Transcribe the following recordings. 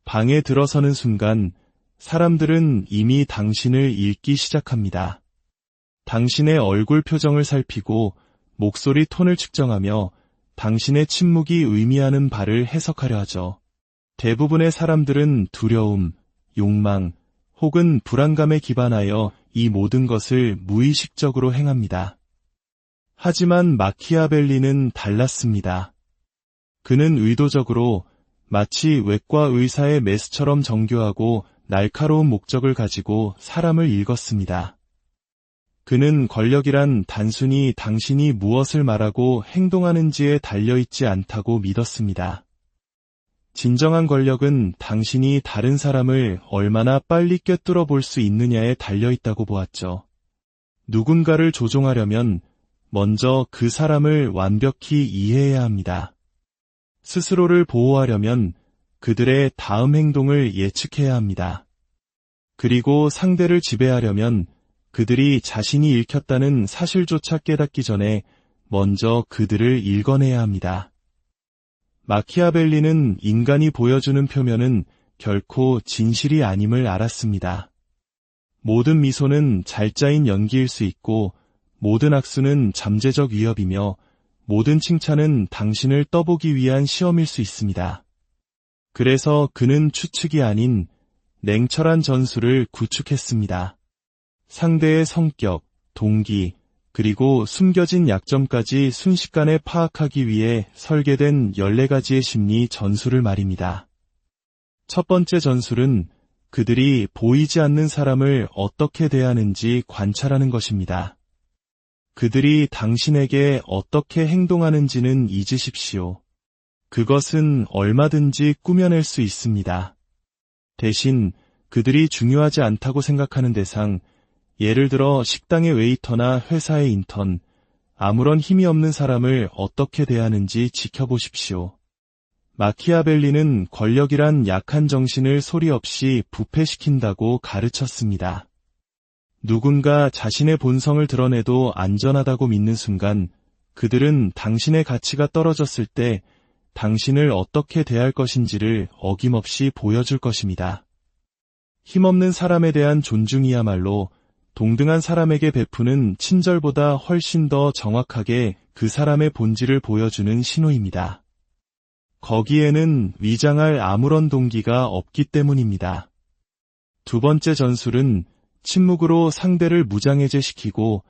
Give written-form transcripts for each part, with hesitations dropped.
방에 들어서는 순간 사람들은 이미 당신을 읽기 시작합니다. 당신의 얼굴 표정을 살피고 목소리 톤을 측정하며 당신의 침묵이 의미하는 바를 해석하려 하죠. 대부분의 사람들은 두려움, 욕망, 혹은 불안감에 기반하여 이 모든 것을 무의식적으로 행합니다. 하지만 마키아벨리는 달랐습니다. 그는 의도적으로 마치 외과 의사의 메스처럼 정교하고 날카로운 목적을 가지고 사람을 읽었습니다. 그는 권력이란 단순히 당신이 무엇을 말하고 행동하는지에 달려있지 않다고 믿었습니다. 진정한 권력은 당신이 다른 사람을 얼마나 빨리 꿰뚫어 볼 수 있느냐에 달려있다고 보았죠. 누군가를 조종하려면 먼저 그 사람을 완벽히 이해해야 합니다. 스스로를 보호하려면 그들의 다음 행동을 예측해야 합니다. 그리고 상대를 지배하려면 그들이 자신이 읽혔다는 사실조차 깨닫기 전에 먼저 그들을 읽어내야 합니다. 마키아벨리는 인간이 보여주는 표면은 결코 진실이 아님을 알았습니다. 모든 미소는 잘 짜인 연기일 수 있고 모든 악수는 잠재적 위협이며 모든 칭찬은 당신을 떠보기 위한 시험일 수 있습니다. 그래서 그는 추측이 아닌 냉철한 전술을 구축했습니다. 상대의 성격, 동기, 그리고 숨겨진 약점까지 순식간에 파악하기 위해 설계된 14가지의 심리 전술을 말입니다. 첫 번째 전술은 그들이 보이지 않는 사람을 어떻게 대하는지 관찰하는 것입니다. 그들이 당신에게 어떻게 행동하는지는 잊으십시오. 그것은 얼마든지 꾸며낼 수 있습니다. 대신 그들이 중요하지 않다고 생각하는 대상, 예를 들어 식당의 웨이터나 회사의 인턴, 아무런 힘이 없는 사람을 어떻게 대하는지 지켜보십시오. 마키아벨리는 권력이란 약한 정신을 소리 없이 부패시킨다고 가르쳤습니다. 누군가 자신의 본성을 드러내도 안전하다고 믿는 순간 그들은 당신의 가치가 떨어졌을 때 당신을 어떻게 대할 것인지를 어김없이 보여줄 것입니다. 힘없는 사람에 대한 존중이야말로 동등한 사람에게 베푸는 친절보다 훨씬 더 정확하게 그 사람의 본질을 보여주는 신호입니다. 거기에는 위장할 아무런 동기가 없기 때문입니다. 두 번째 전술은 침묵으로 상대를 무장해제시키고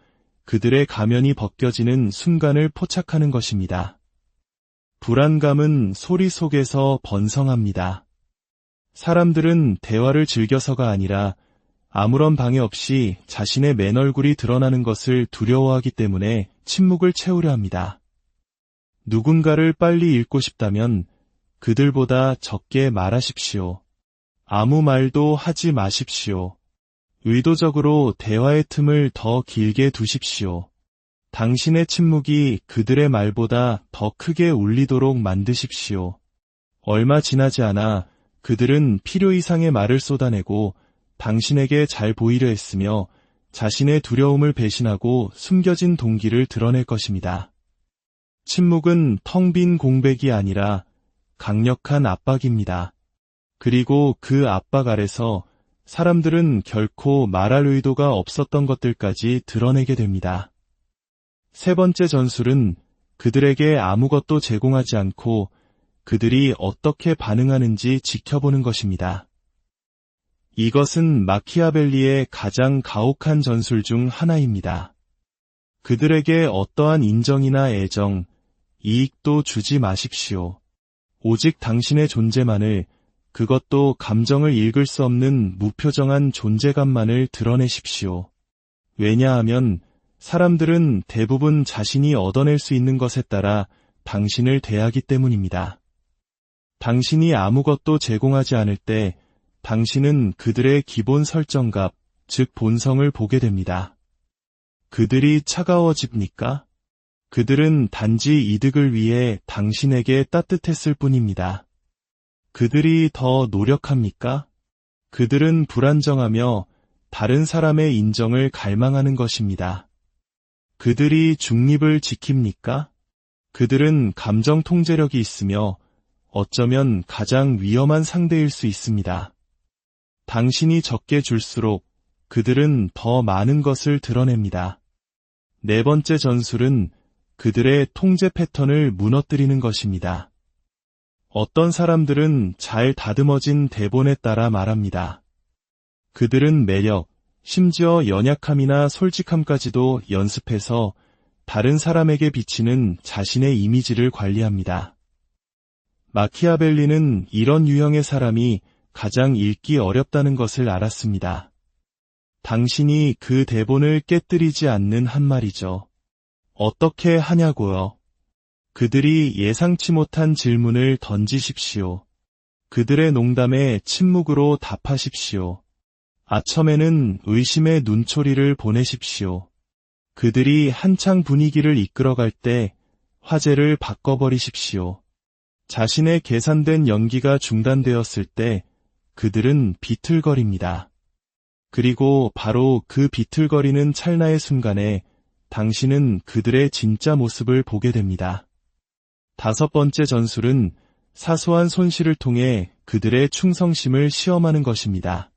그들의 가면이 벗겨지는 순간을 포착하는 것입니다. 불안감은 소리 속에서 번성합니다. 사람들은 대화를 즐겨서가 아니라 아무런 방해 없이 자신의 맨 얼굴이 드러나는 것을 두려워하기 때문에 침묵을 채우려 합니다. 누군가를 빨리 읽고 싶다면 그들보다 적게 말하십시오. 아무 말도 하지 마십시오. 의도적으로 대화의 틈을 더 길게 두십시오. 당신의 침묵이 그들의 말보다 더 크게 울리도록 만드십시오. 얼마 지나지 않아 그들은 필요 이상의 말을 쏟아내고 당신에게 잘 보이려 했으며 자신의 두려움을 배신하고 숨겨진 동기를 드러낼 것입니다. 침묵은 텅 빈 공백이 아니라 강력한 압박입니다. 그리고 그 압박 아래서 사람들은 결코 말할 의도가 없었던 것들까지 드러내게 됩니다. 세 번째 전술은 그들에게 아무것도 제공하지 않고 그들이 어떻게 반응하는지 지켜보는 것입니다. 이것은 마키아벨리의 가장 가혹한 전술 중 하나입니다. 그들에게 어떠한 인정이나 애정, 이익도 주지 마십시오. 오직 당신의 존재만을, 그것도 감정을 읽을 수 없는 무표정한 존재감만을 드러내십시오. 왜냐하면 사람들은 대부분 자신이 얻어낼 수 있는 것에 따라 당신을 대하기 때문입니다. 당신이 아무것도 제공하지 않을 때 당신은 그들의 기본 설정값, 즉 본성을 보게 됩니다. 그들이 차가워집니까? 그들은 단지 이득을 위해 당신에게 따뜻했을 뿐입니다. 그들이 더 노력합니까? 그들은 불안정하며 다른 사람의 인정을 갈망하는 것입니다. 그들이 중립을 지킵니까? 그들은 감정 통제력이 있으며 어쩌면 가장 위험한 상대일 수 있습니다. 당신이 적게 줄수록 그들은 더 많은 것을 드러냅니다. 네 번째 전술은 그들의 통제 패턴을 무너뜨리는 것입니다. 어떤 사람들은 잘 다듬어진 대본에 따라 말합니다. 그들은 매력, 심지어 연약함이나 솔직함까지도 연습해서 다른 사람에게 비치는 자신의 이미지를 관리합니다. 마키아벨리는 이런 유형의 사람이 가장 읽기 어렵다는 것을 알았습니다. 당신이 그 대본을 깨뜨리지 않는 한 말이죠. 어떻게 하냐고요? 그들이 예상치 못한 질문을 던지십시오. 그들의 농담에 침묵으로 답하십시오. 아첨에는 의심의 눈초리를 보내십시오. 그들이 한창 분위기를 이끌어갈 때 화제를 바꿔버리십시오. 자신의 계산된 연기가 중단되었을 때 그들은 비틀거립니다. 그리고 바로 그 비틀거리는 찰나의 순간에 당신은 그들의 진짜 모습을 보게 됩니다. 다섯 번째 전술은 사소한 손실을 통해 그들의 충성심을 시험하는 것입니다.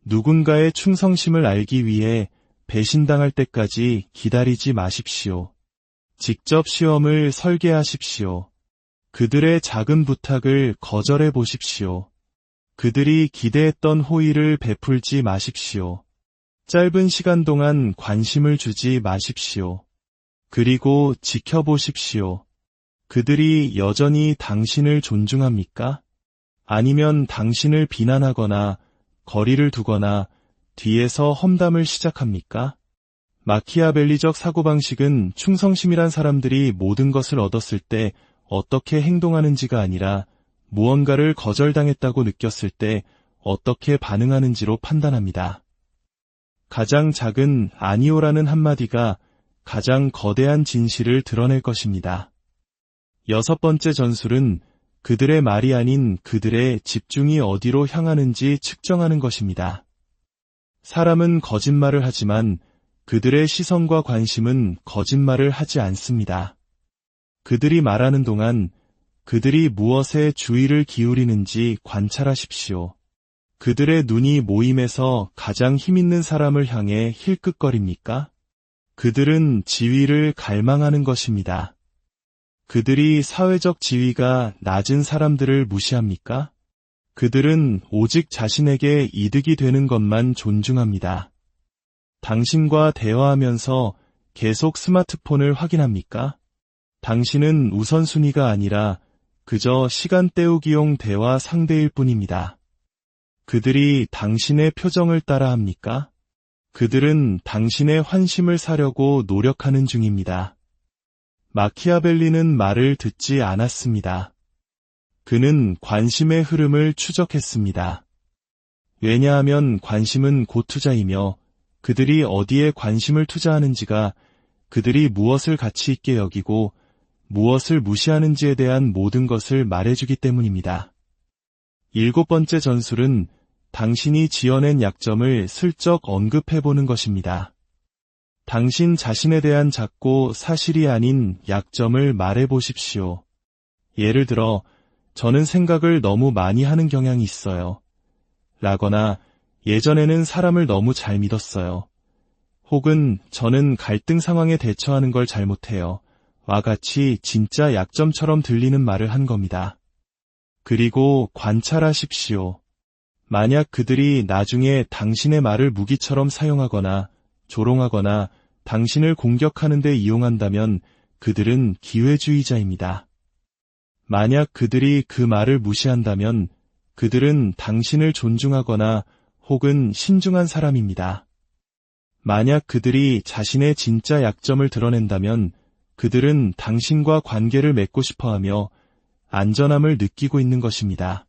누군가의 충성심을 알기 위해 배신당할 때까지 기다리지 마십시오. 직접 시험을 설계하십시오. 그들의 작은 부탁을 거절해 보십시오. 그들이 기대했던 호의를 베풀지 마십시오. 짧은 시간 동안 관심을 주지 마십시오. 그리고 지켜보십시오. 그들이 여전히 당신을 존중합니까? 아니면 당신을 비난하거나 거리를 두거나 뒤에서 험담을 시작합니까? 마키아벨리적 사고방식은 충성심이란 사람들이 모든 것을 얻었을 때 어떻게 행동하는지가 아니라 무언가를 거절당했다고 느꼈을 때 어떻게 반응하는지로 판단합니다. 가장 작은 아니오라는 한마디가 가장 거대한 진실을 드러낼 것입니다. 여섯 번째 전술은 그들의 말이 아닌 그들의 집중이 어디로 향하는지 측정하는 것입니다. 사람은 거짓말을 하지만 그들의 시선과 관심은 거짓말을 하지 않습니다. 그들이 말하는 동안 그들이 무엇에 주의를 기울이는지 관찰하십시오. 그들의 눈이 모임에서 가장 힘있는 사람을 향해 힐끗거립니까? 그들은 지위를 갈망하는 것입니다. 그들이 사회적 지위가 낮은 사람들을 무시합니까? 그들은 오직 자신에게 이득이 되는 것만 존중합니다. 당신과 대화하면서 계속 스마트폰을 확인합니까? 당신은 우선순위가 아니라 그저 시간 때우기용 대화 상대일 뿐입니다. 그들이 당신의 표정을 따라합니까? 그들은 당신의 환심을 사려고 노력하는 중입니다. 마키아벨리는 말을 듣지 않았습니다. 그는 관심의 흐름을 추적했습니다. 왜냐하면 관심은 고투자이며 그들이 어디에 관심을 투자하는지가 그들이 무엇을 가치 있게 여기고 무엇을 무시하는지에 대한 모든 것을 말해주기 때문입니다. 일곱 번째 전술은 당신이 지어낸 약점을 슬쩍 언급해보는 것입니다. 당신 자신에 대한 작고 사실이 아닌 약점을 말해보십시오. 예를 들어, 저는 생각을 너무 많이 하는 경향이 있어요. 라거나, 예전에는 사람을 너무 잘 믿었어요. 혹은, 저는 갈등 상황에 대처하는 걸 잘못해요. 와 같이 진짜 약점처럼 들리는 말을 한 겁니다. 그리고 관찰하십시오. 만약 그들이 나중에 당신의 말을 무기처럼 사용하거나 조롱하거나 당신을 공격하는 데 이용한다면 그들은 기회주의자입니다. 만약 그들이 그 말을 무시한다면 그들은 당신을 존중하거나 혹은 신중한 사람입니다. 만약 그들이 자신의 진짜 약점을 드러낸다면 그들은 당신과 관계를 맺고 싶어하며 안전함을 느끼고 있는 것입니다.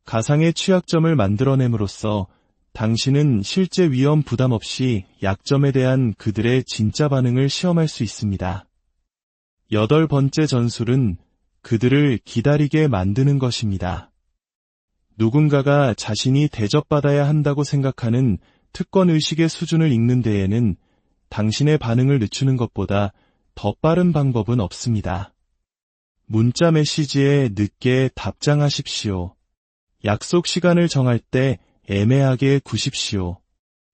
가상의 취약점을 만들어냄으로써 당신은 실제 위험 부담 없이 약점에 대한 그들의 진짜 반응을 시험할 수 있습니다. 여덟 번째 전술은 그들을 기다리게 만드는 것입니다. 누군가가 자신이 대접받아야 한다고 생각하는 특권의식의 수준을 읽는 데에는 당신의 반응을 늦추는 것보다 더 빠른 방법은 없습니다. 문자 메시지에 늦게 답장하십시오. 약속 시간을 정할 때 애매하게 구십시오.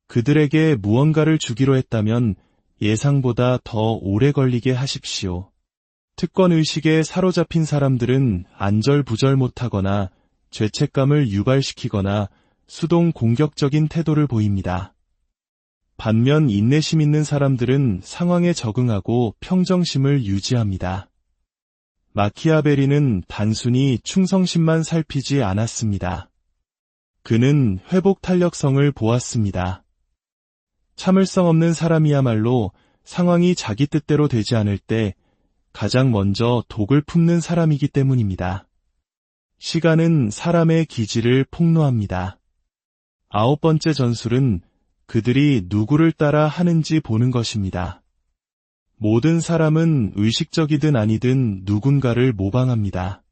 그들에게 무언가를 주기로 했다면 예상보다 더 오래 걸리게 하십시오. 특권의식에 사로잡힌 사람들은 안절부절 못하거나 죄책감을 유발시키거나 수동 공격적인 태도를 보입니다. 반면 인내심 있는 사람들은 상황에 적응하고 평정심을 유지합니다. 마키아벨리는 단순히 충성심만 살피지 않았습니다. 그는 회복 탄력성을 보았습니다. 참을성 없는 사람이야말로 상황이 자기 뜻대로 되지 않을 때 가장 먼저 독을 품는 사람이기 때문입니다. 시간은 사람의 기질을 폭로합니다. 9번째 전술은 그들이 누구를 따라 하는지 보는 것입니다. 모든 사람은 의식적이든 아니든 누군가를 모방합니다.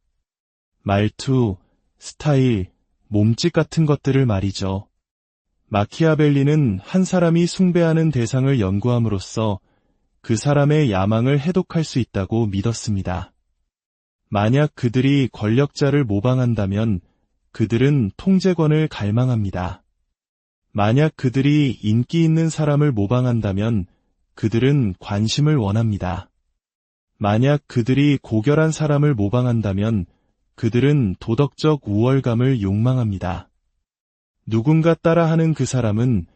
말투, 스타일, 몸짓 같은 것들을 말이죠. 마키아벨리는 한 사람이 숭배하는 대상을 연구함으로써 그 사람의 야망을 해독할 수 있다고 믿었습니다. 만약 그들이 권력자를 모방한다면 그들은 통제권을 갈망합니다. 만약 그들이 인기 있는 사람을 모방한다면 그들은 관심을 원합니다. 만약 그들이 고결한 사람을 모방한다면 그들은 도덕적 우월감을 욕망합니다. 누군가 따라하는 그 사람은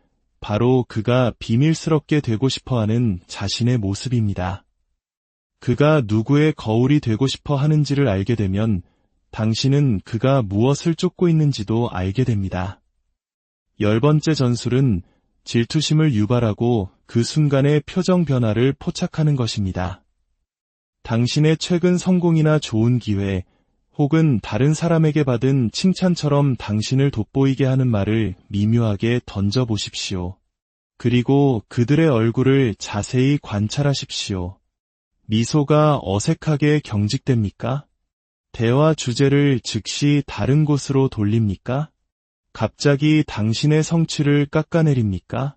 바로 그가 비밀스럽게 되고 싶어하는 자신의 모습입니다. 그가 누구의 거울이 되고 싶어 하는지를 알게 되면 당신은 그가 무엇을 쫓고 있는지도 알게 됩니다. 10번째 전술은 질투심을 유발하고 그 순간의 표정 변화를 포착하는 것입니다. 당신의 최근 성공이나 좋은 기회, 혹은 다른 사람에게 받은 칭찬처럼 당신을 돋보이게 하는 말을 미묘하게 던져보십시오. 그리고 그들의 얼굴을 자세히 관찰하십시오. 미소가 어색하게 경직됩니까? 대화 주제를 즉시 다른 곳으로 돌립니까? 갑자기 당신의 성취를 깎아내립니까?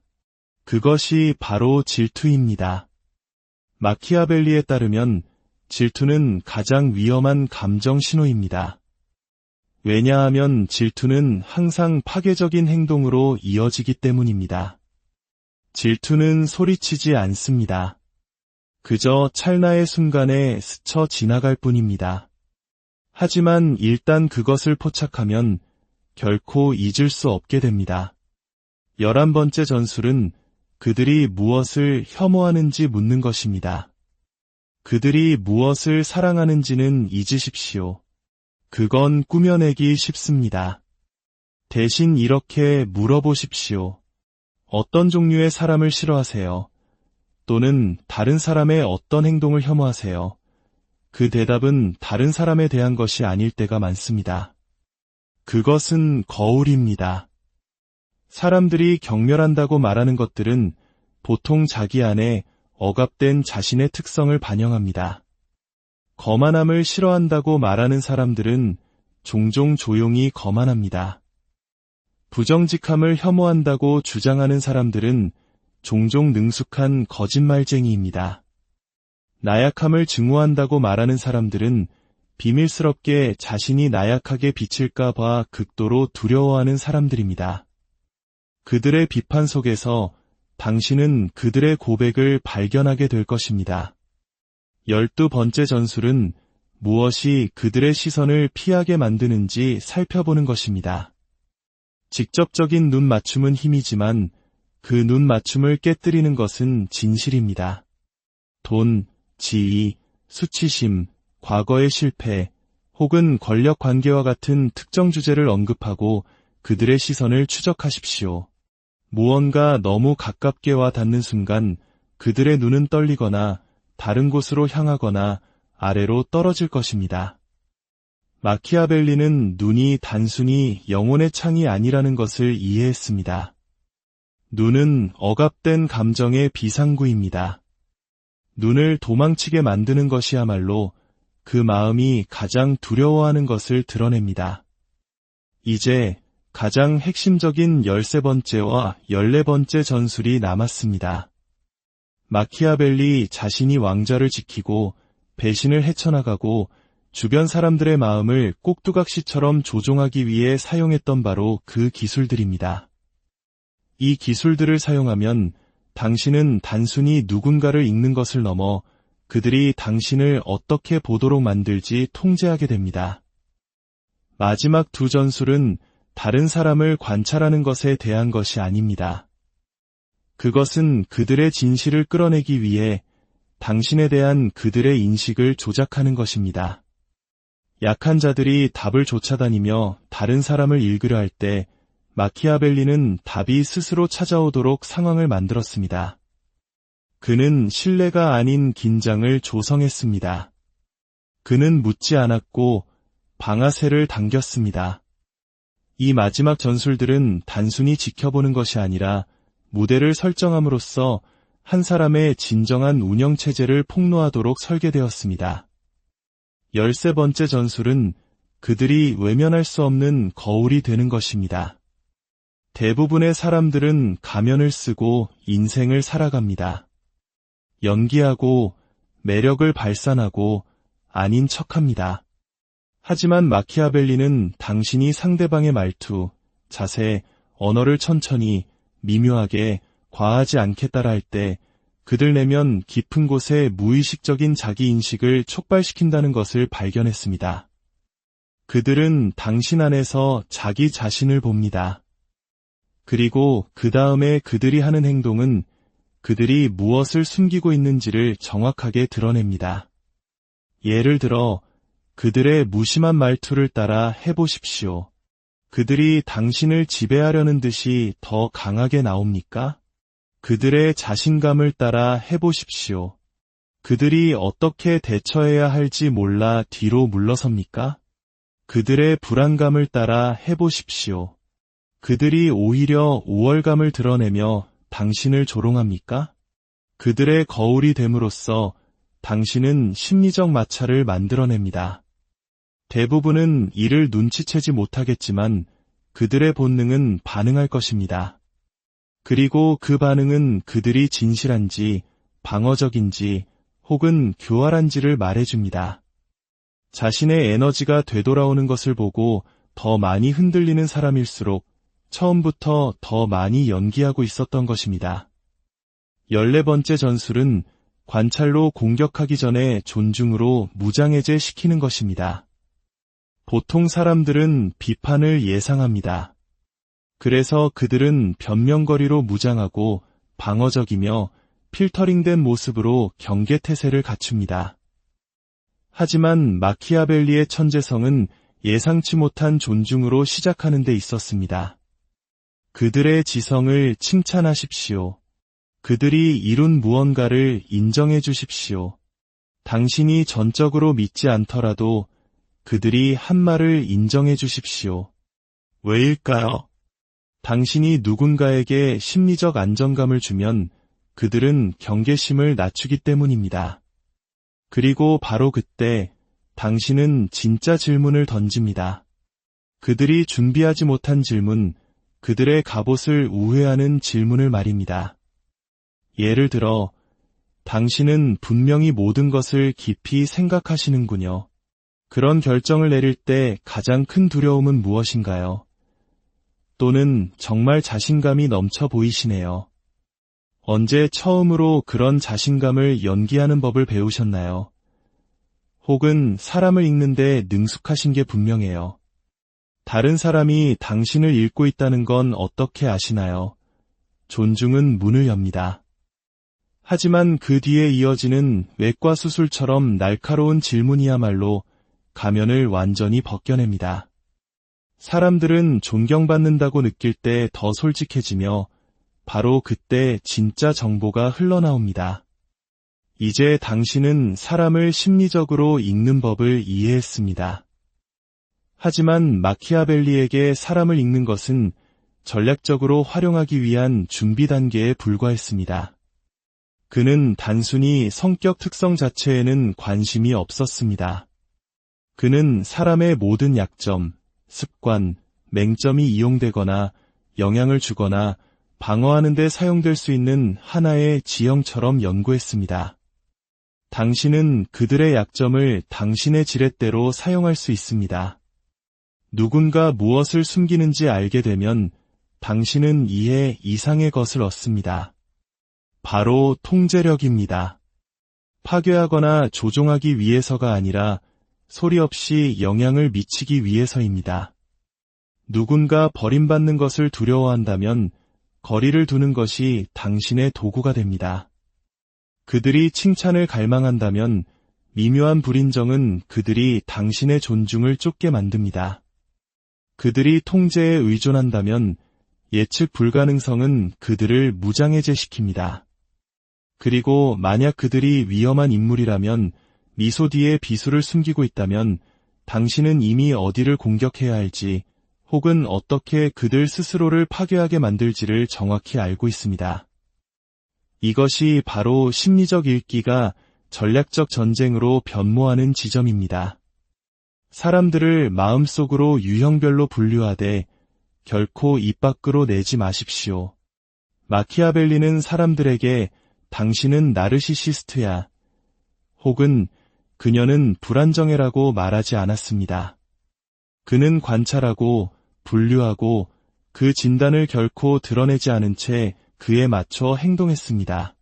그것이 바로 질투입니다. 마키아벨리에 따르면 질투는 가장 위험한 감정 신호입니다. 왜냐하면 질투는 항상 파괴적인 행동으로 이어지기 때문입니다. 질투는 소리치지 않습니다. 그저 찰나의 순간에 스쳐 지나갈 뿐입니다. 하지만 일단 그것을 포착하면 결코 잊을 수 없게 됩니다. 11번째 전술은 그들이 무엇을 혐오하는지 묻는 것입니다. 그들이 무엇을 사랑하는지는 잊으십시오. 그건 꾸며내기 쉽습니다. 대신 이렇게 물어보십시오. 어떤 종류의 사람을 싫어하세요? 또는 다른 사람의 어떤 행동을 혐오하세요? 그 대답은 다른 사람에 대한 것이 아닐 때가 많습니다. 그것은 거울입니다. 사람들이 경멸한다고 말하는 것들은 보통 자기 안에 억압된 자신의 특성을 반영합니다. 거만함을 싫어한다고 말하는 사람들은 종종 조용히 거만합니다. 부정직함을 혐오한다고 주장하는 사람들은 종종 능숙한 거짓말쟁이입니다. 나약함을 증오한다고 말하는 사람들은 비밀스럽게 자신이 나약하게 비칠까 봐 극도로 두려워하는 사람들입니다. 그들의 비판 속에서 당신은 그들의 고백을 발견하게 될 것입니다. 12번째 전술은 무엇이 그들의 시선을 피하게 만드는지 살펴보는 것입니다. 직접적인 눈 맞춤은 힘이지만 그 눈 맞춤을 깨뜨리는 것은 진실입니다. 돈, 지위, 수치심, 과거의 실패, 혹은 권력 관계와 같은 특정 주제를 언급하고 그들의 시선을 추적하십시오. 무언가 너무 가깝게 와 닿는 순간 그들의 눈은 떨리거나 다른 곳으로 향하거나 아래로 떨어질 것입니다. 마키아벨리는 눈이 단순히 영혼의 창이 아니라는 것을 이해했습니다. 눈은 억압된 감정의 비상구입니다. 눈을 도망치게 만드는 것이야말로 그 마음이 가장 두려워하는 것을 드러냅니다. 이제 가장 핵심적인 13번째와 14번째 전술이 남았습니다. 마키아벨리 자신이 왕좌를 지키고 배신을 헤쳐나가고 주변 사람들의 마음을 꼭두각시처럼 조종하기 위해 사용했던 바로 그 기술들입니다. 이 기술들을 사용하면 당신은 단순히 누군가를 읽는 것을 넘어 그들이 당신을 어떻게 보도록 만들지 통제하게 됩니다. 마지막 두 전술은 다른 사람을 관찰하는 것에 대한 것이 아닙니다. 그것은 그들의 진실을 끌어내기 위해 당신에 대한 그들의 인식을 조작하는 것입니다. 약한 자들이 답을 쫓아다니며 다른 사람을 읽으려 할 때 마키아벨리는 답이 스스로 찾아오도록 상황을 만들었습니다. 그는 신뢰가 아닌 긴장을 조성했습니다. 그는 묻지 않았고 방아쇠를 당겼습니다. 이 마지막 전술들은 단순히 지켜보는 것이 아니라 무대를 설정함으로써 한 사람의 진정한 운영체제를 폭로하도록 설계되었습니다. 13번째 전술은 그들이 외면할 수 없는 거울이 되는 것입니다. 대부분의 사람들은 가면을 쓰고 인생을 살아갑니다. 연기하고 매력을 발산하고 아닌 척합니다. 하지만 마키아벨리는 당신이 상대방의 말투, 자세, 언어를 천천히, 미묘하게, 과하지 않게 따라할 때 그들 내면 깊은 곳에 무의식적인 자기인식을 촉발시킨다는 것을 발견했습니다. 그들은 당신 안에서 자기 자신을 봅니다. 그리고 그 다음에 그들이 하는 행동은 그들이 무엇을 숨기고 있는지를 정확하게 드러냅니다. 예를 들어 그들의 무심한 말투를 따라 해보십시오. 그들이 당신을 지배하려는 듯이 더 강하게 나옵니까? 그들의 자신감을 따라 해보십시오. 그들이 어떻게 대처해야 할지 몰라 뒤로 물러섭니까? 그들의 불안감을 따라 해보십시오. 그들이 오히려 우월감을 드러내며 당신을 조롱합니까? 그들의 거울이 됨으로써 당신은 심리적 마찰을 만들어냅니다. 대부분은 이를 눈치채지 못하겠지만 그들의 본능은 반응할 것입니다. 그리고 그 반응은 그들이 진실한지, 방어적인지, 혹은 교활한지를 말해줍니다. 자신의 에너지가 되돌아오는 것을 보고 더 많이 흔들리는 사람일수록 처음부터 더 많이 연기하고 있었던 것입니다. 14번째 전술은 관찰로 공격하기 전에 존중으로 무장해제시키는 것입니다. 보통 사람들은 비판을 예상합니다. 그래서 그들은 변명거리로 무장하고 방어적이며 필터링된 모습으로 경계태세를 갖춥니다. 하지만 마키아벨리의 천재성은 예상치 못한 존중으로 시작하는 데 있었습니다. 그들의 지성을 칭찬하십시오. 그들이 이룬 무언가를 인정해 주십시오. 당신이 전적으로 믿지 않더라도 그들이 한 말을 인정해 주십시오. 왜일까요? 당신이 누군가에게 심리적 안정감을 주면 그들은 경계심을 낮추기 때문입니다. 그리고 바로 그때 당신은 진짜 질문을 던집니다. 그들이 준비하지 못한 질문, 그들의 갑옷을 우회하는 질문을 말입니다. 예를 들어, 당신은 분명히 모든 것을 깊이 생각하시는군요. 그런 결정을 내릴 때 가장 큰 두려움은 무엇인가요? 또는 정말 자신감이 넘쳐 보이시네요. 언제 처음으로 그런 자신감을 연기하는 법을 배우셨나요? 혹은 사람을 읽는데 능숙하신 게 분명해요. 다른 사람이 당신을 읽고 있다는 건 어떻게 아시나요? 존중은 문을 엽니다. 하지만 그 뒤에 이어지는 외과 수술처럼 날카로운 질문이야말로 가면을 완전히 벗겨냅니다. 사람들은 존경받는다고 느낄 때 더 솔직해지며 바로 그때 진짜 정보가 흘러나옵니다. 이제 당신은 사람을 심리적으로 읽는 법을 이해했습니다. 하지만 마키아벨리에게 사람을 읽는 것은 전략적으로 활용하기 위한 준비 단계에 불과했습니다. 그는 단순히 성격 특성 자체에는 관심이 없었습니다. 그는 사람의 모든 약점, 습관, 맹점이 이용되거나 영향을 주거나 방어하는 데 사용될 수 있는 하나의 지형처럼 연구했습니다. 당신은 그들의 약점을 당신의 지렛대로 사용할 수 있습니다. 누군가 무엇을 숨기는지 알게 되면 당신은 이해 이상의 것을 얻습니다. 바로 통제력입니다. 파괴하거나 조종하기 위해서가 아니라 소리 없이 영향을 미치기 위해서입니다. 누군가 버림받는 것을 두려워한다면 거리를 두는 것이 당신의 도구가 됩니다. 그들이 칭찬을 갈망한다면 미묘한 불인정은 그들이 당신의 존중을 쫓게 만듭니다. 그들이 통제에 의존한다면 예측 불가능성은 그들을 무장해제시킵니다. 그리고 만약 그들이 위험한 인물이라면 미소 뒤에 비수를 숨기고 있다면 당신은 이미 어디를 공격해야 할지 혹은 어떻게 그들 스스로를 파괴하게 만들지를 정확히 알고 있습니다. 이것이 바로 심리적 읽기가 전략적 전쟁으로 변모하는 지점입니다. 사람들을 마음속으로 유형별로 분류하되 결코 입 밖으로 내지 마십시오. 마키아벨리는 사람들에게 당신은 나르시시스트야 혹은 그녀는 불안정해라고 말하지 않았습니다. 그는 관찰하고 분류하고 그 진단을 결코 드러내지 않은 채 그에 맞춰 행동했습니다.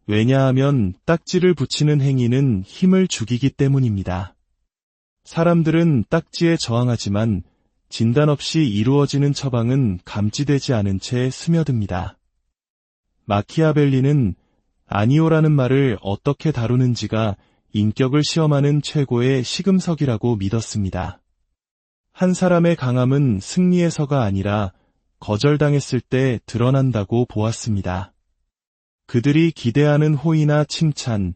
왜냐하면 딱지를 붙이는 행위는 힘을 죽이기 때문입니다. 사람들은 딱지에 저항하지만 진단 없이 이루어지는 처방은 감지되지 않은 채 스며듭니다. 마키아벨리는 아니오라는 말을 어떻게 다루는지가 인격을 시험하는 최고의 시금석이라고 믿었습니다. 한 사람의 강함은 승리에서가 아니라 거절당했을 때 드러난다고 보았습니다. 그들이 기대하는 호의나 칭찬,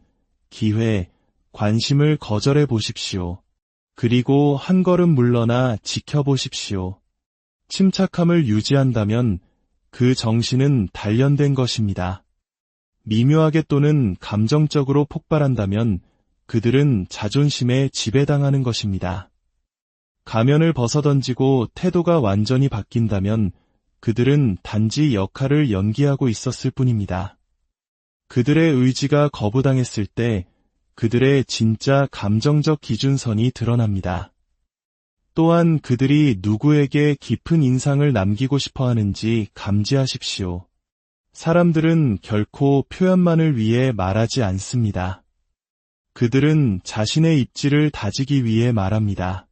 기회, 관심을 거절해 보십시오. 그리고 한 걸음 물러나 지켜보십시오. 침착함을 유지한다면 그 정신은 단련된 것입니다. 미묘하게 또는 감정적으로 폭발한다면 그들은 자존심에 지배당하는 것입니다. 가면을 벗어던지고 태도가 완전히 바뀐다면 그들은 단지 역할을 연기하고 있었을 뿐입니다. 그들의 의지가 거부당했을 때 그들의 진짜 감정적 기준선이 드러납니다. 또한 그들이 누구에게 깊은 인상을 남기고 싶어 하는지 감지하십시오. 사람들은 결코 표현만을 위해 말하지 않습니다. 그들은 자신의 입지를 다지기 위해 말합니다.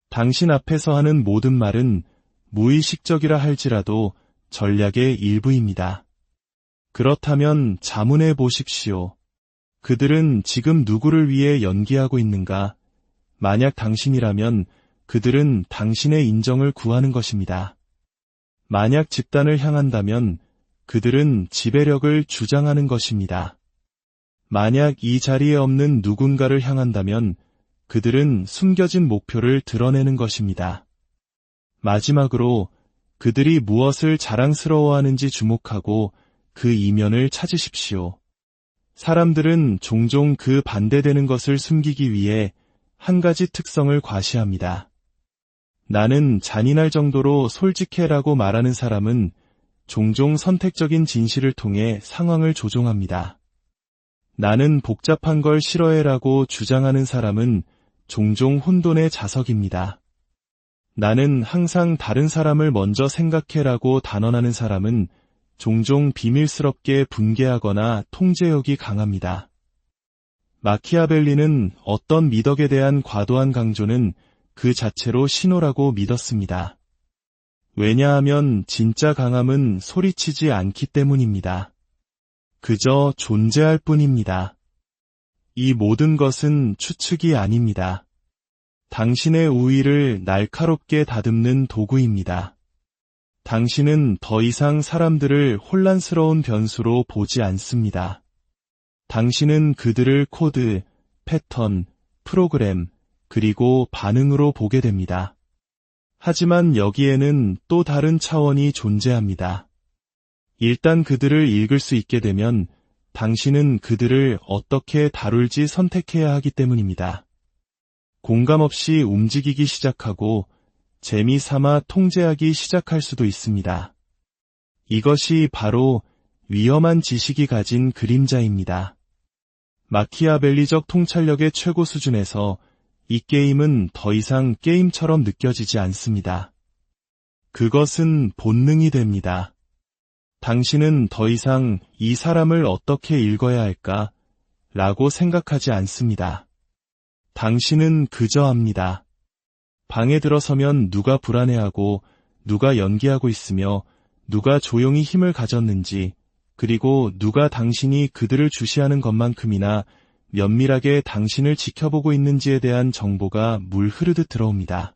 당신 앞에서 하는 모든 말은 무의식적이라 할지라도 전략의 일부입니다. 그렇다면 자문해 보십시오. 그들은 지금 누구를 위해 연기하고 있는가? 만약 당신이라면 그들은 당신의 인정을 구하는 것입니다. 만약 집단을 향한다면 그들은 지배력을 주장하는 것입니다. 만약 이 자리에 없는 누군가를 향한다면 그들은 숨겨진 목표를 드러내는 것입니다. 마지막으로 그들이 무엇을 자랑스러워하는지 주목하고 그 이면을 찾으십시오. 사람들은 종종 그 반대되는 것을 숨기기 위해 한 가지 특성을 과시합니다. 나는 잔인할 정도로 솔직해라고 말하는 사람은 종종 선택적인 진실을 통해 상황을 조종합니다. 나는 복잡한 걸 싫어해라고 주장하는 사람은 종종 혼돈의 자석입니다. 나는 항상 다른 사람을 먼저 생각해라고 단언하는 사람은 종종 비밀스럽게 분개하거나 통제욕이 강합니다. 마키아벨리는 어떤 미덕에 대한 과도한 강조는 그 자체로 신호라고 믿었습니다. 왜냐하면 진짜 강함은 소리치지 않기 때문입니다. 그저 존재할 뿐입니다. 이 모든 것은 추측이 아닙니다. 당신의 우위를 날카롭게 다듬는 도구입니다. 당신은 더 이상 사람들을 혼란스러운 변수로 보지 않습니다. 당신은 그들을 코드, 패턴, 프로그램, 그리고 반응으로 보게 됩니다. 하지만 여기에는 또 다른 차원이 존재합니다. 일단 그들을 읽을 수 있게 되면 당신은 그들을 어떻게 다룰지 선택해야 하기 때문입니다. 공감 없이 움직이기 시작하고 재미삼아 통제하기 시작할 수도 있습니다. 이것이 바로 위험한 지식이 가진 그림자입니다. 마키아벨리적 통찰력의 최고 수준에서 이 게임은 더 이상 게임처럼 느껴지지 않습니다. 그것은 본능이 됩니다. 당신은 더 이상 이 사람을 어떻게 읽어야 할까? 라고 생각하지 않습니다. 당신은 그저 압니다. 방에 들어서면 누가 불안해하고 누가 연기하고 있으며 누가 조용히 힘을 가졌는지, 그리고 누가 당신이 그들을 주시하는 것만큼이나 면밀하게 당신을 지켜보고 있는지에 대한 정보가 물 흐르듯 들어옵니다.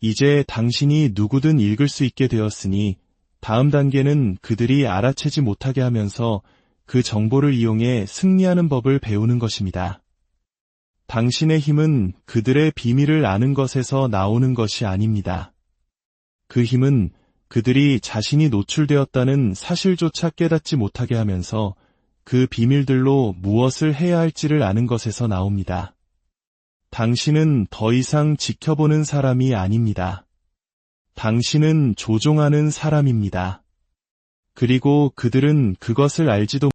이제 당신이 누구든 읽을 수 있게 되었으니 다음 단계는 그들이 알아채지 못하게 하면서 그 정보를 이용해 승리하는 법을 배우는 것입니다. 당신의 힘은 그들의 비밀을 아는 것에서 나오는 것이 아닙니다. 그 힘은 그들이 자신이 노출되었다는 사실조차 깨닫지 못하게 하면서 그 비밀들로 무엇을 해야 할지를 아는 것에서 나옵니다. 당신은 더 이상 지켜보는 사람이 아닙니다. 당신은 조종하는 사람입니다. 그리고 그들은 그것을 알지도